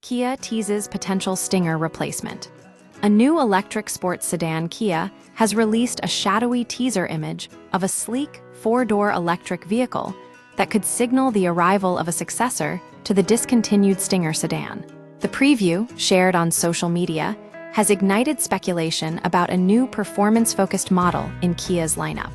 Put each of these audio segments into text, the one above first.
Kia teases potential Stinger replacement. A new electric sports sedan Kia has released a shadowy teaser image of a sleek, four-door electric vehicle that could signal the arrival of a successor to the discontinued Stinger sedan. The preview, shared on social media, has ignited speculation about a new performance-focused model in Kia's lineup.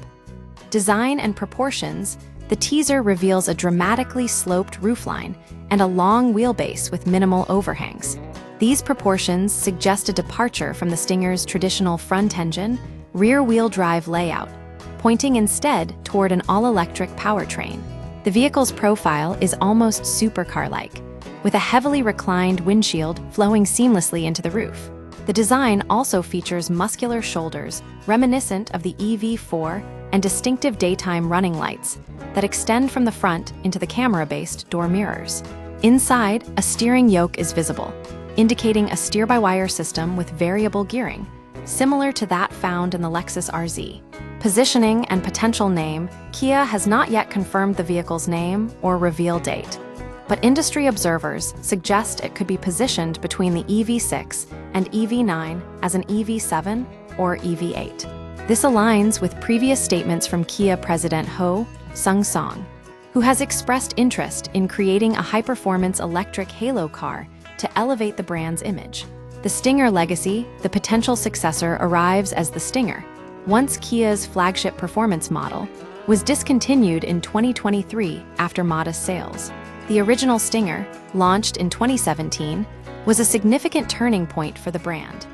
Design and proportions, the teaser reveals a dramatically sloped roofline and a long wheelbase with minimal overhangs. These proportions suggest a departure from the Stinger's traditional front-engine, rear-wheel drive layout, pointing instead toward an all-electric powertrain. The vehicle's profile is almost supercar-like, with a heavily reclined windshield flowing seamlessly into the roof. The design also features muscular shoulders reminiscent of the EV4 and distinctive daytime running lights that extend from the front into the camera-based door mirrors. Inside, a steering yoke is visible, indicating a steer-by-wire system with variable gearing, similar to that found in the Lexus RZ. Positioning and potential name, Kia has not yet confirmed the vehicle's name or reveal date, but industry observers suggest it could be positioned between the EV6 and EV9 as an EV7 or EV8. This aligns with previous statements from Kia President Ho Sung-song, who has expressed interest in creating a high-performance electric halo car to elevate the brand's image. The Stinger legacy, the potential successor, arrives as the Stinger, once Kia's flagship performance model, was discontinued in 2023 after modest sales. The original Stinger, launched in 2017, was a significant turning point for the brand,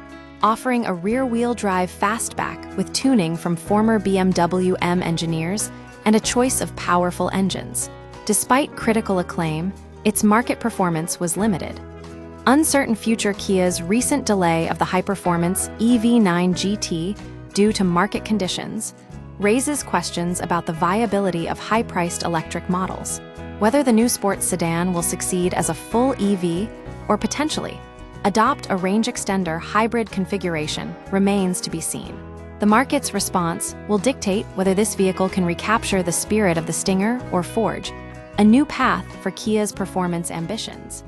offering a rear-wheel drive fastback with tuning from former BMW M engineers and a choice of powerful engines. Despite critical acclaim, its market performance was limited. Uncertain future Kia's recent delay of the high-performance EV9 GT due to market conditions raises questions about the viability of high-priced electric models. Whether the new sports sedan will succeed as a full EV or potentially adopt a range extender hybrid configuration remains to be seen. The market's response will dictate whether this vehicle can recapture the spirit of the Stinger or forge a new path for Kia's performance ambitions.